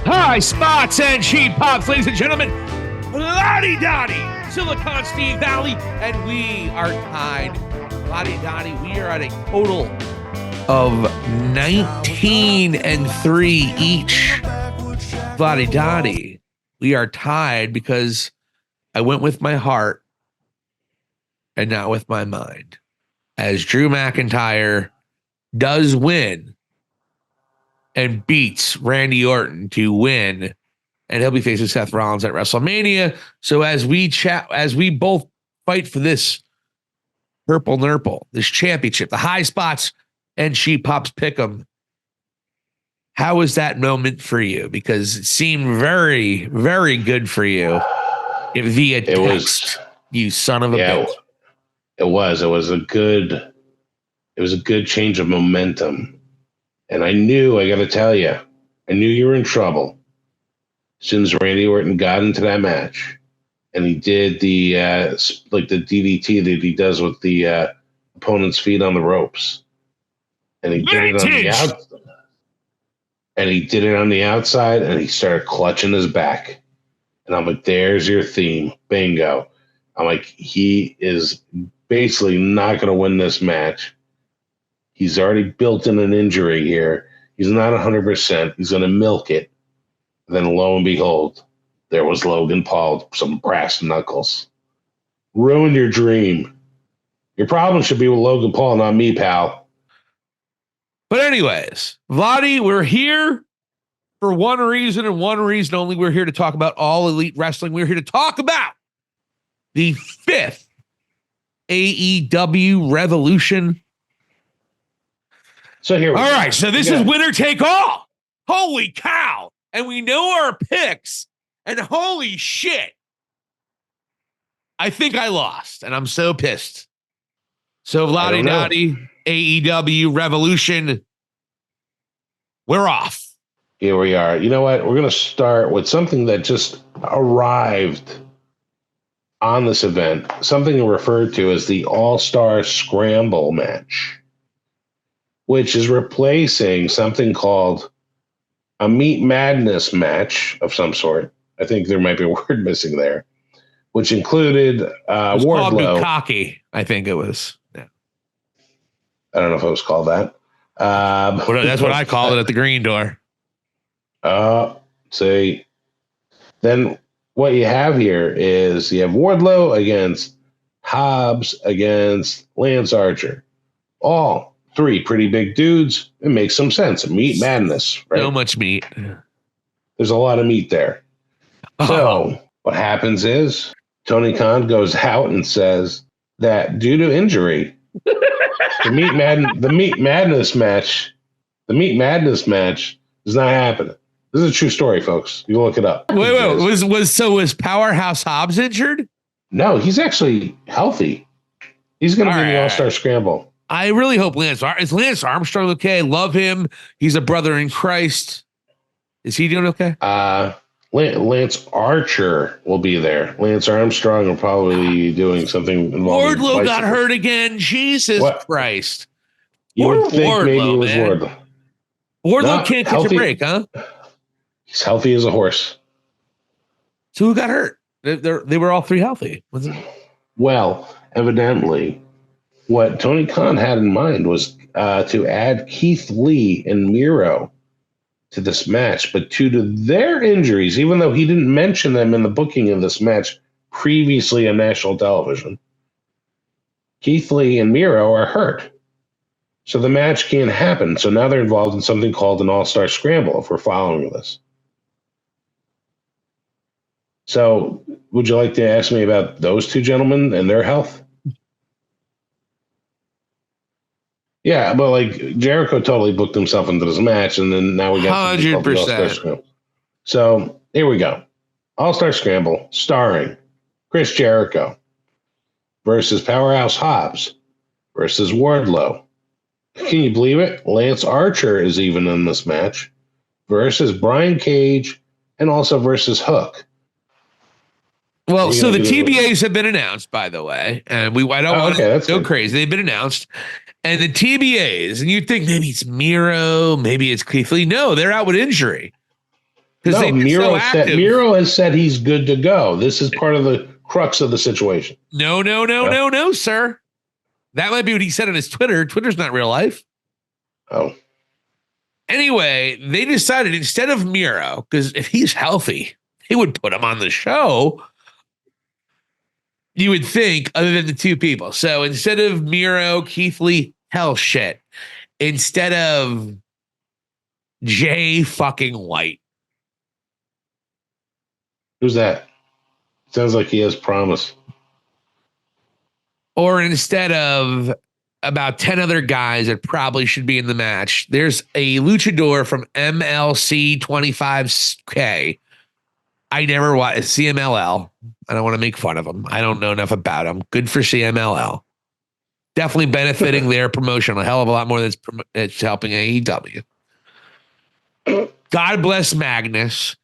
High spots and cheap pops, ladies and gentlemen. Lottie Dottie, Silicon Steve Valley, and we are tied. Lottie Dottie, we are at a total of 19-3 each. Lottie Dottie, we are tied because I went with my heart and not with my mind. As Drew McIntyre does win and beats Randy Orton to win, and he'll be facing Seth Rollins at WrestleMania. So as we both fight for this purple nurple, this championship, the high spots and cheap pops pick'em, how was that moment for you? Because it seemed very, very good for you via text. You son of a bitch. It was a good change of momentum. And I got to tell you, I knew you were in trouble as soon as Randy Orton got into that match. And he did the DDT that he does with the opponent's feet on the ropes. And he did it on the outside. And he did it on the outside, and he started clutching his back. And I'm like, there's your theme. Bingo. I'm like, he is basically not going to win this match. He's already built in an injury here. He's not 100%. He's going to milk it. And then lo and behold, there was Logan Paul, some brass knuckles. Ruined your dream. Your problem should be with Logan Paul, not me, pal. But anyways, Vladi, we're here for one reason and one reason only. We're here to talk about All Elite Wrestling. We're here to talk about the 5th AEW Revolution. So here we go. All right, so this is winner take all. Holy cow. And we know our picks. And holy shit. I think I lost, and I'm so pissed. So Vladi Dottie, AEW Revolution, we're off. Here we are. You know what? We're going to start with something that just arrived on this event, something referred to as the All-Star Scramble match, which is replacing something called a Meat Madness match of some sort. I think there might be a word missing there, which included Wardlow. Called Bukkake, I think it was. Yeah. I don't know if it was called that. That's what I call it at the green door. See, then what you have here is you have Wardlow against Hobbs against Lance Archer. All three pretty big dudes. It makes some sense. Meat Madness, right? So much meat. There's a lot of meat there. So what happens is Tony Khan goes out and says that due to injury, the Meat Madness match is not happening. This is a true story, folks. You look it up. Wait. Was Powerhouse Hobbs injured? No, he's actually healthy. He's going to be in the All-Star Scramble. I really hope is Lance Armstrong okay? Love him. He's a brother in Christ. Is he doing okay? Lance Archer will be there. Lance Armstrong will probably be doing something involving Wardlow got hurt again. Jesus Christ. You would think maybe it was Wardlow. Wardlow can't catch a break, huh? He's healthy as a horse. So who got hurt? They were all three healthy. Well, evidently, what Tony Khan had in mind was to add Keith Lee and Miro to this match, but due to their injuries, even though he didn't mention them in the booking of this match previously on national television, Keith Lee and Miro are hurt. So the match can't happen. So now they're involved in something called an All-Star Scramble, if we're following this. So would you like to ask me about those two gentlemen and their health? Yeah, but like Jericho totally booked himself into this match, and then now we got 100%. So here we go. All-Star Scramble starring Chris Jericho versus Powerhouse Hobbs versus Wardlow. Can you believe it? Lance Archer is even in this match versus Brian Cage and also versus Hook. Well, so the TBAs have been announced, by the way, and I don't want to go crazy. They've been announced, And the TBAs, and you'd think maybe it's Miro, maybe it's Keith Lee. No, they're out with injury. No, they've been so active. Miro has said he's good to go. This is part of the crux of the situation. No, sir. That might be what he said on his Twitter. Twitter's not real life. Oh. Anyway, they decided instead of Miro, because if he's healthy, they would put him on the show. You would think, other than the two people. So instead of Miro, Keith Lee, hell shit. Instead of Jay fucking White. Who's that? Sounds like he has promise. Or instead of about 10 other guys that probably should be in the match, there's a luchador from MLC 25K. I never watched CMLL. I don't want to make fun of him. I don't know enough about him. Good for CMLL. Definitely benefiting their promotion a hell of a lot more than it's helping AEW. God bless Magnus.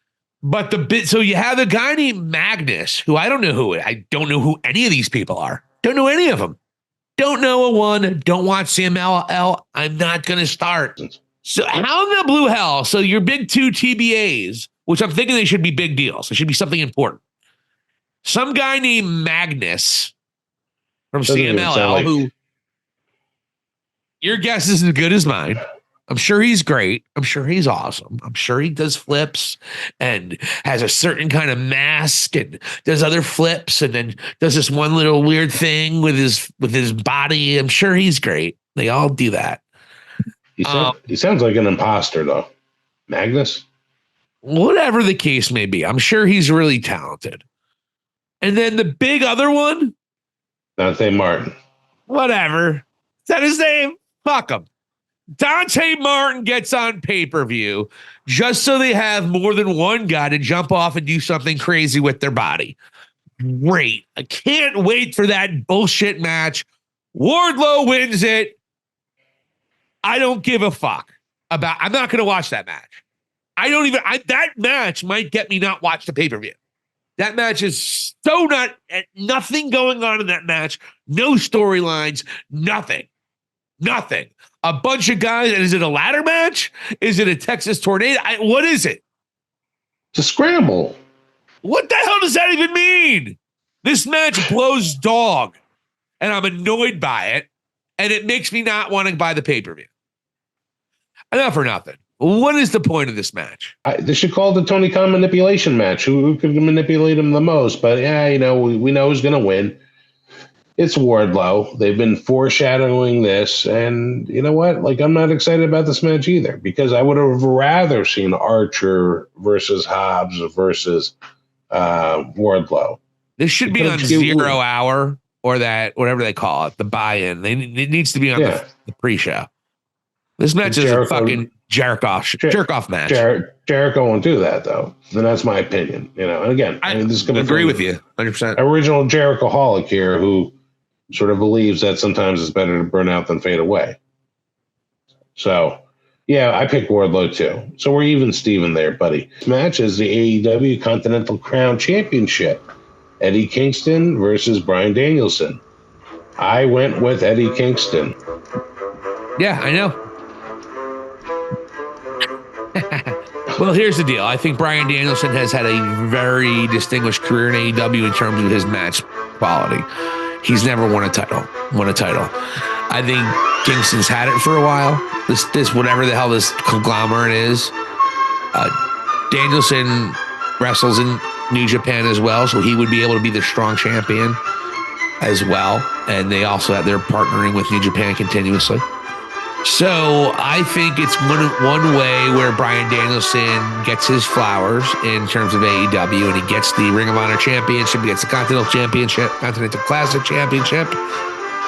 But so you have a guy named Magnus, who I don't know who any of these people are. Don't know any of them. Don't know a one. Don't watch CMLL. I'm not going to start. So how in the blue hell? So your big two TBAs, which I'm thinking they should be big deals. It should be something important. Some guy named Magnus from CMLL, who your guess is as good as mine. I'm sure he's great. I'm sure he's awesome. I'm sure he does flips and has a certain kind of mask and does other flips and then does this one little weird thing with his body. I'm sure he's great. They all do that. He sounds like an imposter, though. Magnus? Whatever the case may be, I'm sure he's really talented. And then the big other one? Dante Martin. Whatever. Is that his name? Fuck him. Dante Martin gets on pay-per-view just so they have more than one guy to jump off and do something crazy with their body. Great. I can't wait for that bullshit match. Wardlow wins it. I don't give a fuck about. I'm not going to watch that match. That match might get me not watch the pay-per-view. That match is so nothing going on in that match. No storylines, nothing. A bunch of guys. And is it a ladder match? Is it a Texas tornado? What is it? It's a scramble. What the hell does that even mean? This match blows dog. And I'm annoyed by it. And it makes me not want to buy the pay-per-view. Enough for nothing. What is the point of this match? They should call it the Tony Khan manipulation match. Who could manipulate him the most? But yeah, we know who's going to win. It's Wardlow. They've been foreshadowing this. And you know what? I'm not excited about this match either because I would have rather seen Archer versus Hobbs versus Wardlow. This should be on 0 hour or that, whatever they call it, the buy-in. It needs to be on the pre-show. This match is a fucking jerk-off match. Jericho won't do that, though. And that's my opinion. And again, this is agree with you 100%. Original Jericho-holic here who sort of believes that sometimes it's better to burn out than fade away. So, yeah, I picked Wardlow, too. So we're even Steven there, buddy. This match is the AEW Continental Crown Championship. Eddie Kingston versus Bryan Danielson. I went with Eddie Kingston. Yeah, I know. Well, here's the deal. I think Bryan Danielson has had a very distinguished career in AEW in terms of his match quality. He's never won a title. I think Kingston's had it for a while. This whatever the hell this conglomerate is. Danielson wrestles in New Japan as well, so he would be able to be the strong champion as well. And they're partnering with New Japan continuously. So I think it's one way where Bryan Danielson gets his flowers in terms of AEW, and he gets the Ring of Honor Championship, he gets the Continental Classic Championship,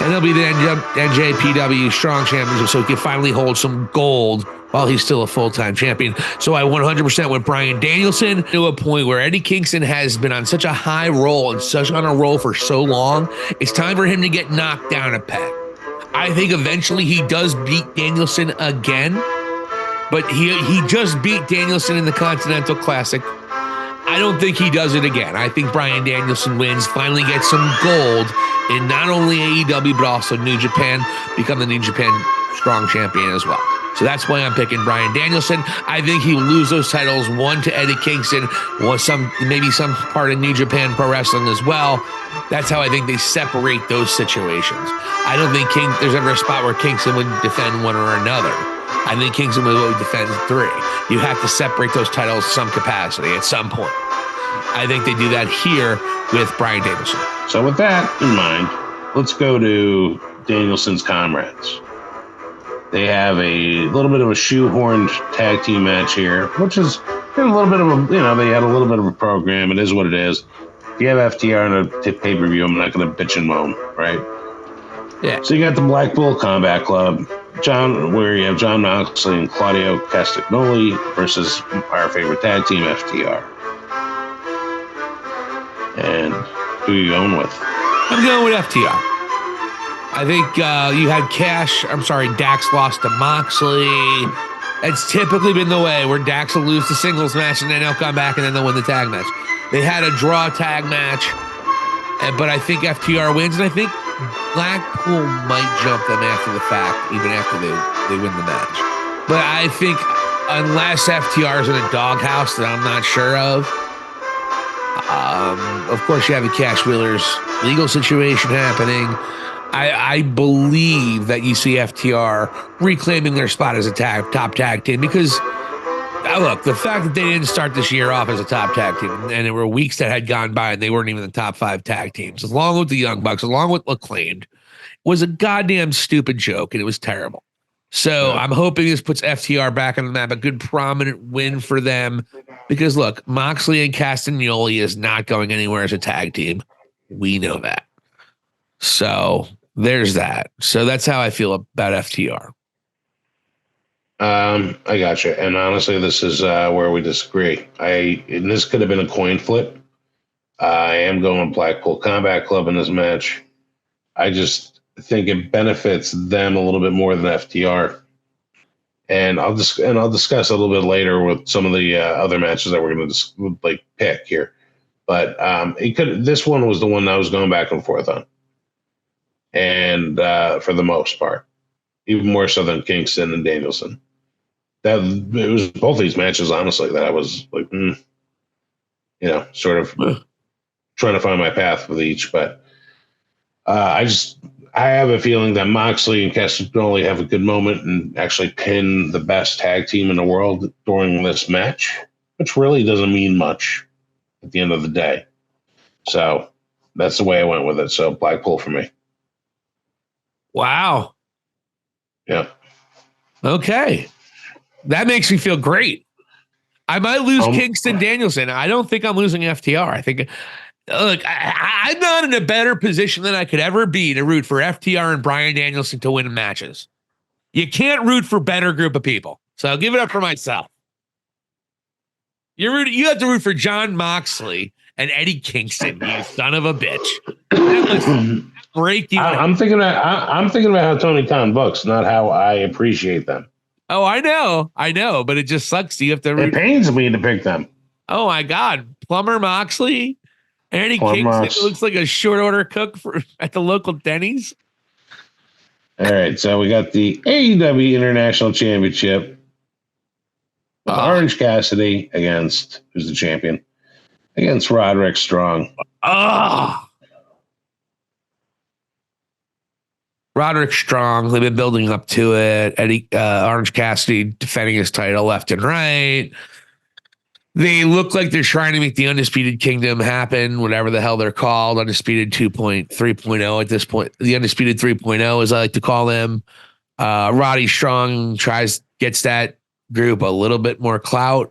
and he'll be the NJPW Strong Championship, so he can finally hold some gold while he's still a full-time champion. So I 100% went Bryan Danielson to a point where Eddie Kingston has been on such a high roll and such on a roll for so long. It's time for him to get knocked down a peg. I think eventually he does beat Danielson again, but he just beat Danielson in the Continental Classic. I don't think he does it again. I think Bryan Danielson wins, finally gets some gold in not only AEW, but also New Japan, become the New Japan Strong Champion as well. So that's why I'm picking Bryan Danielson. I think he will lose those titles, one to Eddie Kingston, maybe some part of New Japan Pro Wrestling as well. That's how I think they separate those situations. I don't think there's ever a spot where Kingston would defend one or another. I think Kingston would defend 3. You have to separate those titles some capacity at some point. I think they do that here with Bryan Danielson. So with that in mind, let's go to Danielson's comrades. They have a little bit of a shoehorned tag team match here, which is a little bit of a, they had a little bit of a program. It is what it is. If you have FTR in a pay-per-view, I'm not going to bitch and moan, right? Yeah. So you got the Blackpool Combat Club, where you have Jon Moxley and Claudio Castagnoli versus our favorite tag team, FTR. And who are you going with? I'm going with FTR. I think you had Dax lost to Moxley. It's typically been the way where Dax will lose the singles match and then he'll come back and then they'll win the tag match. They had a draw tag match, but I think FTR wins, and I think Blackpool might jump them after the fact, even after they win the match. But I think unless FTR is in a doghouse that I'm not sure of course you have the Cash Wheelers legal situation happening. I believe that you see FTR reclaiming their spot as a top tag team because, look, the fact that they didn't start this year off as a top tag team, and there were weeks that had gone by and they weren't even the top 5 tag teams, along with the Young Bucks, along with Acclaimed, was a goddamn stupid joke, and it was terrible. So I'm hoping this puts FTR back on the map, a good prominent win for them, because, look, Moxley and Castagnoli is not going anywhere as a tag team. We know that. So there's that. So that's how I feel about FTR. I got you. And honestly, this is where we disagree. And this could have been a coin flip. I am going Blackpool Combat Club in this match. I just think it benefits them a little bit more than FTR. And I'll discuss a little bit later with some of the other matches that we're going to pick here. But this one was the one I was going back and forth on. And for the most part, even more so than Kingston and Danielson. It was both these matches, honestly, that I was like, sort of trying to find my path with each. But I have a feeling that Moxley and Castagnoli have a good moment and actually pin the best tag team in the world during this match, which really doesn't mean much at the end of the day. So that's the way I went with it. So Blackpool for me. Wow. Yeah. Okay. That makes me feel great. I might lose Kingston Danielson. I don't think I'm losing FTR. I think, look, I'm not in a better position than I could ever be to root for FTR and Bryan Danielson to win matches. You can't root for a better group of people. So I'll give it up for myself. You have to root for Jon Moxley and Eddie Kingston, you son of a bitch. Break you. I'm thinking about how Tony Khan books, not how I appreciate them. Oh, I know, but it just sucks. You have to. It pains me to pick them. Oh my God, Plumber Moxley, Eddie Kingston looks like a short order cook at the local Denny's. All right, so we got the AEW International Championship. Orange Cassidy against who's the champion? Against Roderick Strong. Roderick Strong, they've been building up to it. Orange Cassidy defending his title left and right. They look like they're trying to make the Undisputed Kingdom happen, whatever the hell they're called. Undisputed 3.0 at this point. The Undisputed 3.0, as I like to call them. Roddy Strong gets that group a little bit more clout.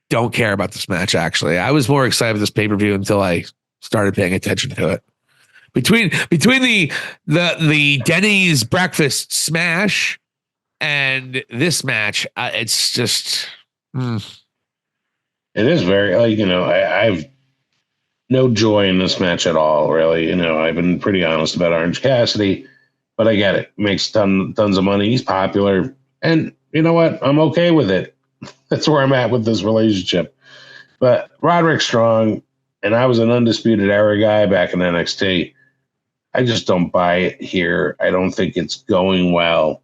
Don't care about this match, actually. I was more excited for this pay-per-view until I started paying attention to it. Between the Denny's breakfast smash and this match, it's just it is very I have no joy in this match at all, really. I've been pretty honest about Orange Cassidy, but I get it. Makes tons of money. He's popular, and you know what? I'm okay with it. That's where I'm at with this relationship. But Roderick Strong, and I was an Undisputed Era guy back in NXT. I just don't buy it here. I don't think it's going well.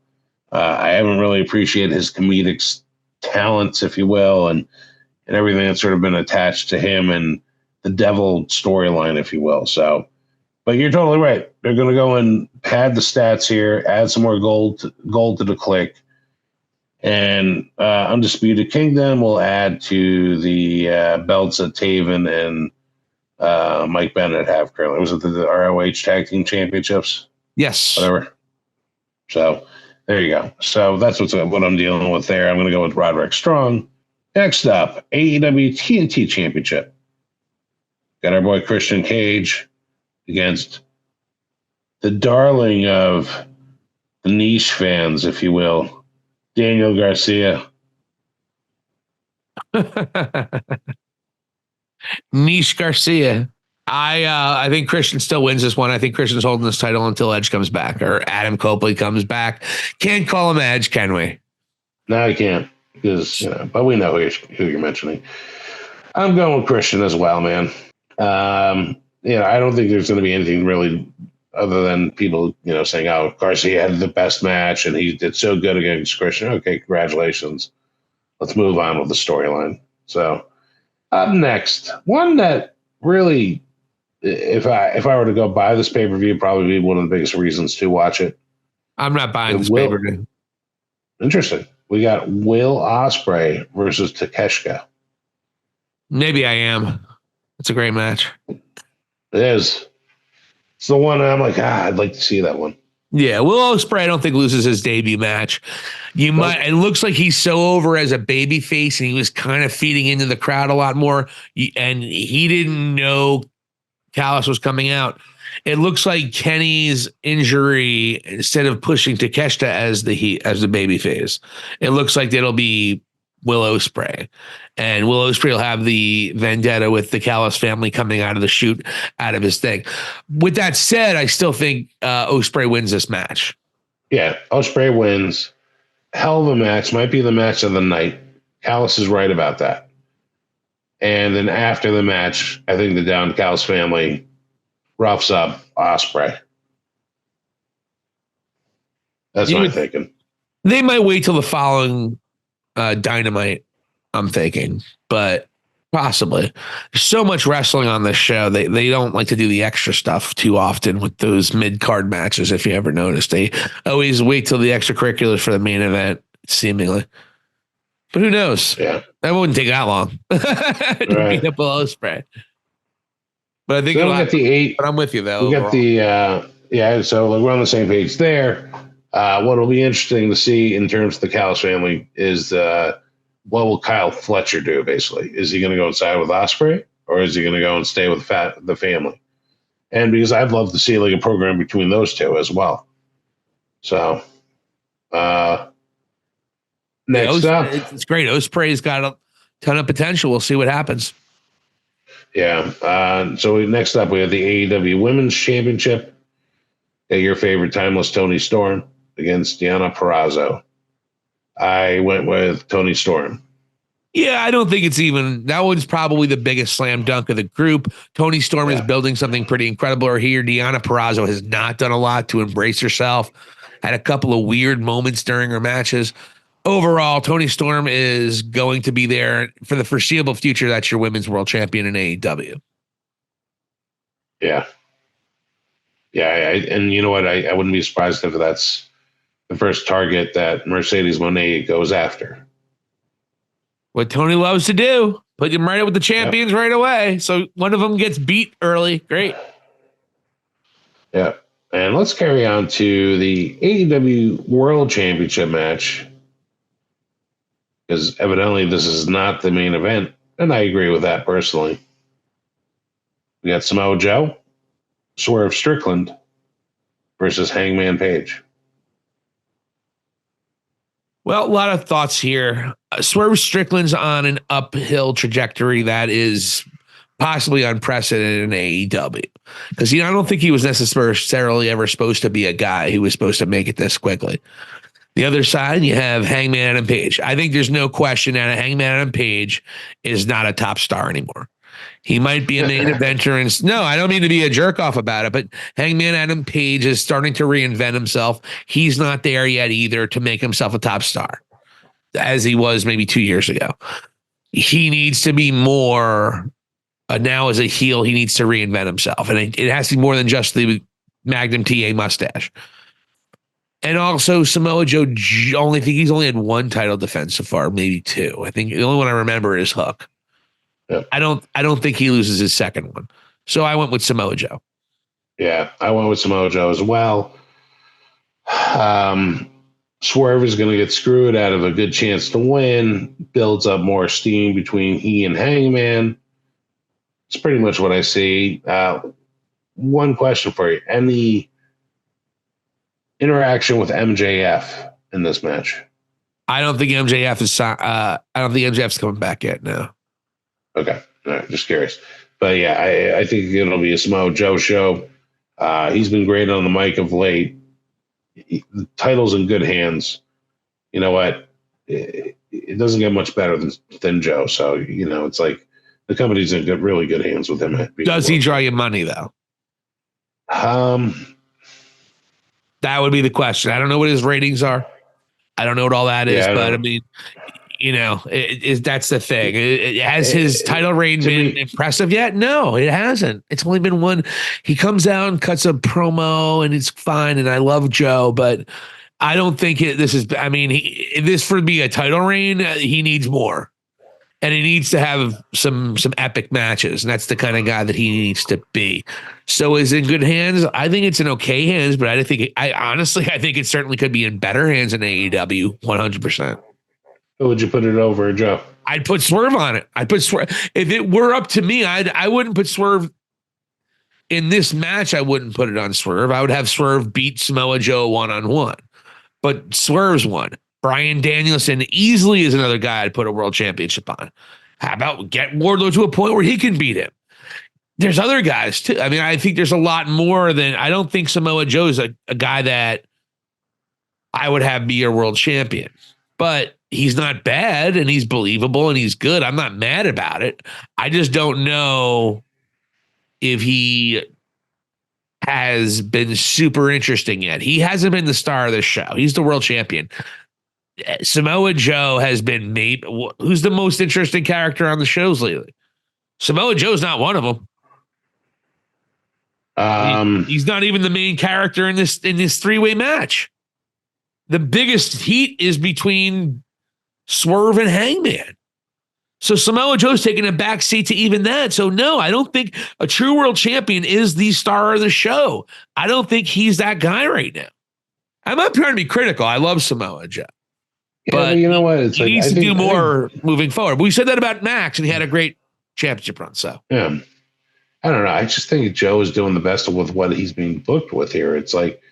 I haven't really appreciated his comedic talents, if you will, and everything that's sort of been attached to him and the devil storyline, if you will. So, but you're totally right. They're going to go and pad the stats here, add some more gold to the click, and Undisputed Kingdom will add to the belts that Taven and Mike Bennett have currently. Was it the ROH Tag Team Championships? Yes. Whatever. So there you go. So that's what I'm dealing with there. I'm going to go with Roderick Strong. Next up, AEW TNT Championship. Got our boy Christian Cage against the darling of the niche fans, if you will, Daniel Garcia. Niche Garcia. I think Christian still wins this one. I think Christian's holding this title until Edge comes back or Adam Copley comes back. Can't call him Edge, can we? No, I can't, because but we know who you're mentioning. I'm going with Christian as well, man. I don't think there's going to be anything really other than people, saying, "Oh, Garcia had the best match and he did so good against Christian." Okay, congratulations. Let's move on with the storyline. So, up next, one that really, if I were to go buy this pay-per-view, probably be one of the biggest reasons to watch it. I'm not buying this pay-per-view. Interesting. We got Will Ospreay versus Takeshita. Maybe I am. It's a great match. It is. It's the one I'm like, I'd like to see that one. Yeah, Will Ospreay, I don't think loses his debut match. It looks like he's so over as a baby face, and he was kind of feeding into the crowd a lot more. And he didn't know Callis was coming out. It looks like Kenny's injury, instead of pushing Takeshita as the baby face, it looks like it'll be Will Ospreay. And Will Ospreay will have the vendetta with the Callis family coming out of the chute, out of his thing. With that said, I still think Ospreay wins this match. Yeah, Ospreay wins. Hell of a match. Might be the match of the night. Callis is right about that. And then after the match, I think the Down Callis family roughs up Ospreay. That's what I'm thinking. They might wait till the following Dynamite, I'm thinking, but possibly. There's so much wrestling on this show. They don't like to do the extra stuff too often with those mid-card matches, if you ever noticed. They always wait till the extracurriculars for the main event, seemingly. But who knows? Yeah. That wouldn't take that long to beat up Will Ospreay. But I think so we'll get the 8. But I'm with you, though. We'll get the, so we're on the same page there. What will be interesting to see in terms of the Callis family is what will Kyle Fletcher do, basically? Is he going to go inside with Ospreay, or is he going to go and stay with the family? And because I'd love to see like a program between those two as well. So, next up. It's great. Ospreay's got a ton of potential. We'll see what happens. Yeah. So next up, we have the AEW Women's Championship. Your favorite Timeless Toni Storm against Deonna Purrazzo. I went with Toni Storm. Yeah, I don't think it's even. That one's probably the biggest slam dunk of the group. Toni Storm is building something pretty incredible here. Deonna Purrazzo has not done a lot to embrace herself. Had a couple of weird moments during her matches. Overall, Toni Storm is going to be there for the foreseeable future. That's your women's world champion in AEW. Yeah. Yeah, and you know what? I wouldn't be surprised if that's the first target that Mercedes Moné goes after. What Tony loves to do, put him right up with the champions right away. So one of them gets beat early. Great. Yeah. And let's carry on to the AEW World Championship match, because evidently this is not the main event, and I agree with that personally. We got Samoa Joe, Swerve Strickland versus Hangman Page. Well, a lot of thoughts here. Swerve Strickland's on an uphill trajectory that is possibly unprecedented in AEW. Because, I don't think he was necessarily ever supposed to be a guy who was supposed to make it this quickly. The other side, you have Hangman Adam Page. I think there's no question that Hangman Adam Page is not a top star anymore. He might be a main eventer. And no, I don't mean to be a jerk off about it, but Hangman Adam Page is starting to reinvent himself. He's not there yet either to make himself a top star as he was maybe 2 years ago. He needs to be more. Now as a heel, he needs to reinvent himself. And it has to be more than just the Magnum TA mustache. And also Samoa Joe, he's only had one title defense so far, maybe two. I think the only one I remember is Hook. Yep. I don't think he loses his second one. So I went with Samoa Joe. Yeah, I went with Samoa Joe as well. Swerve is going to get screwed out of a good chance to win, builds up more steam between he and Hangman. It's pretty much what I see. One question for you. Any interaction with MJF in this match? I don't think MJF is. I don't think MJF's coming back yet. No. Okay, all right, just curious. But yeah, I think it'll be a Samoa Joe show. He's been great on the mic of late. The title's in good hands. You know what? It doesn't get much better than Joe. So it's like the company's in really good hands with him. Does he draw you money though? That would be the question. I don't know what his ratings are. I don't know what all that is, but I mean, that's the thing. Has his title reign been impressive yet? No, it hasn't. It's only been one. He comes out and cuts a promo, and it's fine. And I love Joe, but I don't think this is. I mean, this for be a title reign, he needs more. And he needs to have some epic matches, and that's the kind of guy that he needs to be. So is it in good hands? I think it's in okay hands, but I think it certainly could be in better hands than AEW, 100%. Who would you put it over, Joe? I'd put Swerve on it. I'd put Swerve. If it were up to me, I wouldn't put Swerve in this match. I wouldn't put it on Swerve. I would have Swerve beat Samoa Joe 1-on-1, but Swerve's one. Bryan Danielson easily is another guy I'd put a world championship on. How about get Wardlow to a point where he can beat him? There's other guys too. I mean, I think there's a lot more than. I don't think Samoa Joe is a guy that I would have be your world champion, but he's not bad and he's believable and he's good. I'm not mad about it. I just don't know if he has been super interesting yet. He hasn't been the star of the show. He's the world champion. Samoa Joe has been maybe who's the most interesting character on the shows lately. Samoa Joe's not one of them. He's not even the main character in this three-way match. The biggest heat is between Swerve and Hangman. So Samoa Joe's taking a back seat to even that. So no, I don't think a true world champion is the star of the show. I don't think he's that guy right now. I'm not trying to be critical. I love Samoa Joe. But you know what? It's he needs to do more moving forward. We said that about Max, and he had a great championship run. So yeah, I don't know. I just think Joe is doing the best with what he's being booked with here. It's like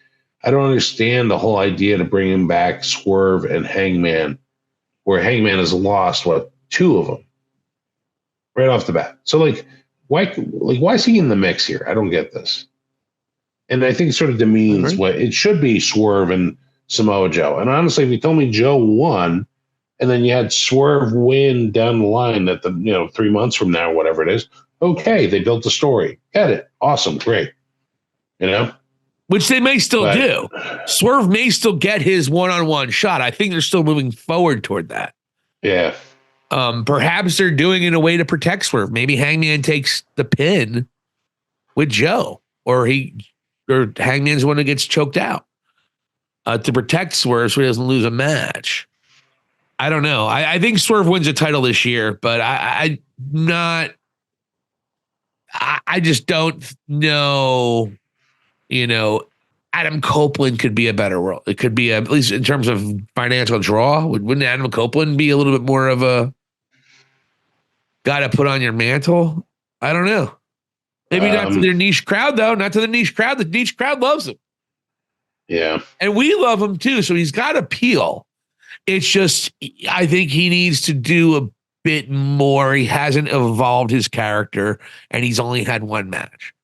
I don't understand the whole idea to bring him back Swerve and Hangman, where Hangman has lost two of them right off the bat. So why is he in the mix here? I don't get this. And I think it sort of demeans what it should be Swerve and Samoa Joe. And honestly, if you told me Joe won and then you had Swerve win down the line at 3 months from now, whatever it is, okay, they built the story. Get it. Awesome. Great. Which they may still do. Swerve may still get his one-on-one shot. I think they're still moving forward toward that. Yeah. Perhaps they're doing it in a way to protect Swerve. Maybe Hangman takes the pin with Joe, or Hangman's the one who gets choked out to protect Swerve so he doesn't lose a match. I don't know. I think Swerve wins a title this year, but I just don't know. Adam Copeland could be a better world. It could be at least in terms of financial draw. Wouldn't Adam Copeland be a little bit more of a guy to put on your mantle? I don't know. Maybe not to their niche crowd, though. Not to the niche crowd. The niche crowd loves him. Yeah. And we love him, too. So he's got appeal. It's just, I think he needs to do a bit more. He hasn't evolved his character, and he's only had one match.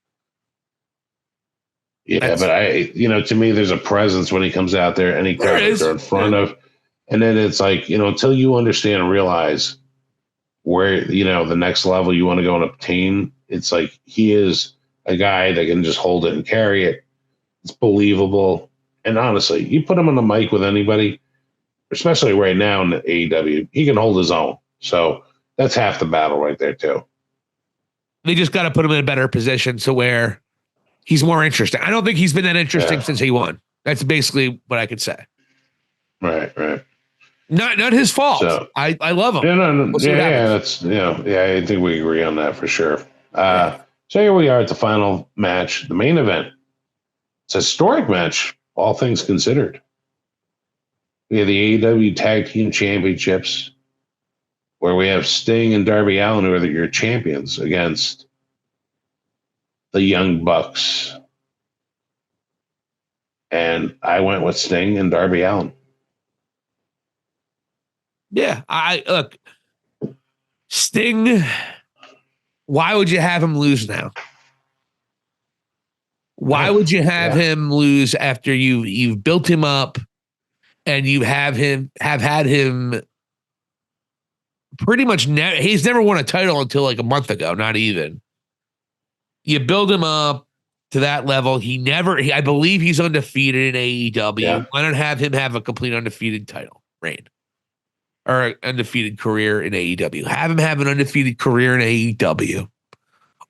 Yeah, but to me, there's a presence when he comes out there, any crowd that they're in front of. And then it's like, until you understand and realize where, the next level you want to go and obtain, it's like he is a guy that can just hold it and carry it. It's believable. And honestly, you put him on the mic with anybody, especially right now in the AEW, he can hold his own. So that's half the battle right there, too. They just got to put him in a better position to where he's more interesting. I don't think he's been that interesting since he won. That's basically what I could say. Right. Not his fault. So, I love him. I think we agree on that for sure. So here we are at the final match, the main event. It's a historic match, all things considered. We have the AEW Tag Team Championships, where we have Sting and Darby Allin, who are your champions, against the Young Bucks. And I went with Sting and Darby Allin. Yeah, look, Sting, why would you have him lose now? Why would you have him lose after you've built him up and you have had him pretty much he's never won a title until like a month ago, not even. You build him up to that level. I believe he's undefeated in AEW. Yeah. Why not have him have a complete undefeated title reign? Or an undefeated career in AEW. Have him have an undefeated career in AEW.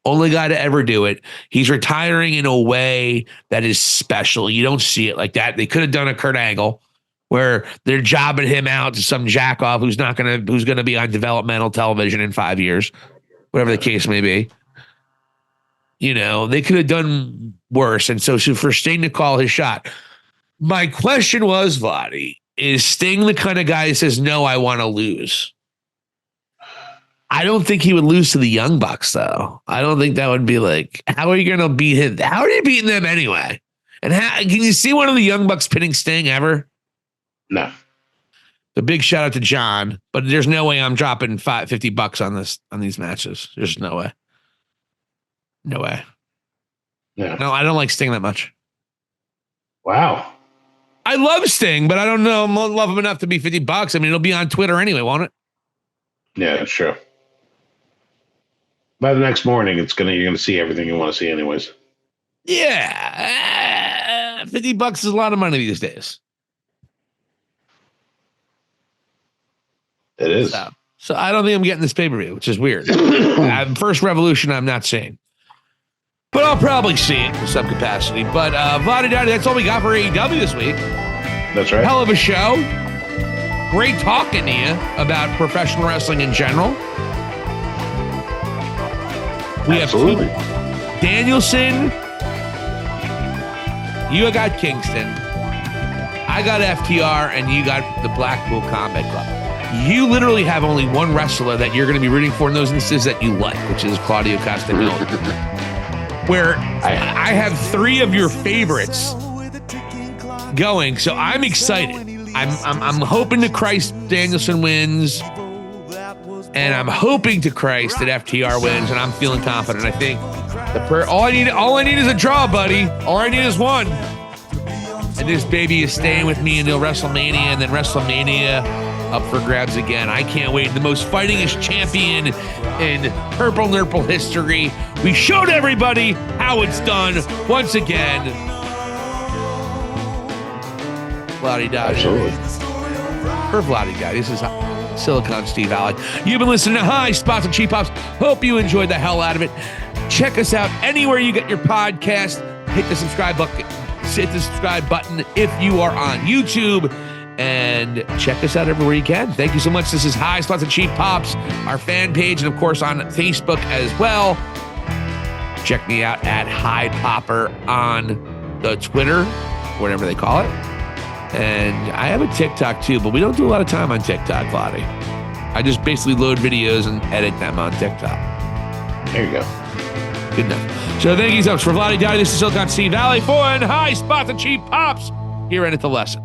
Only guy to ever do it. He's retiring in a way that is special. You don't see it like that. They could have done a Kurt Angle where they're jobbing him out to some jackoff who's gonna be on developmental television in 5 years, whatever the case may be. They could have done worse. And so for Sting to call his shot. My question was, Vladi, is Sting the kind of guy who says, no, I want to lose? I don't think he would lose to the Young Bucks, though. I don't think that would be like, how are you going to beat him? How are you beating them anyway? And can you see one of the Young Bucks pinning Sting ever? No. The big shout out to John, but there's no way I'm dropping $50 on these matches. There's no way. No way. Yeah. No, I don't like Sting that much. Wow. I love Sting, but I don't know. I love him enough to be $50. I mean, it'll be on Twitter anyway, won't it? Yeah, sure. By the next morning, you're gonna see everything you want to see, anyways. Yeah, $50 is a lot of money these days. It is. So I don't think I'm getting this pay-per-view, which is weird. First Revolution, I'm not seeing. But I'll probably see it in some capacity. But Vladi, that's all we got for AEW this week. That's right. Hell of a show. Great talking to you about professional wrestling in general. We Absolutely. have Danielson. You got Kingston. I got FTR, and you got the Blackpool Combat Club. You literally have only one wrestler that you're going to be rooting for in those instances that you like, which is Claudio Castagnoli. Where I have three of your favorites going, so I'm excited. I'm hoping to Christ Danielson wins, and I'm hoping to Christ that FTR wins, and I'm feeling confident. I think all I need is a draw, buddy. All I need is one, and this baby is staying with me until WrestleMania, and then WrestleMania up for grabs again. I can't wait. The most fightingest champion in Purple Nurple history. We showed everybody how it's done once again. Vladi Dodge. Absolutely. For Vladi Guy, this is Silicon Steve Alec. You've been listening to High Spots and Cheap Pops. Hope you enjoyed the hell out of it. Check us out anywhere you get your podcast. Hit the subscribe button if you are on YouTube. And check us out everywhere you can. Thank you so much. This is High Spots and Cheap Pops, our fan page, and of course on Facebook as well. Check me out at High Popper on the Twitter, whatever they call it. And I have a TikTok too, but we don't do a lot of time on TikTok, Vladi. I just basically load videos and edit them on TikTok. There you go. Good enough. So thank you so much for Vladi Dottie. This is Silicon Steve Valley for High Spots and Cheap Pops here in At The Lesson.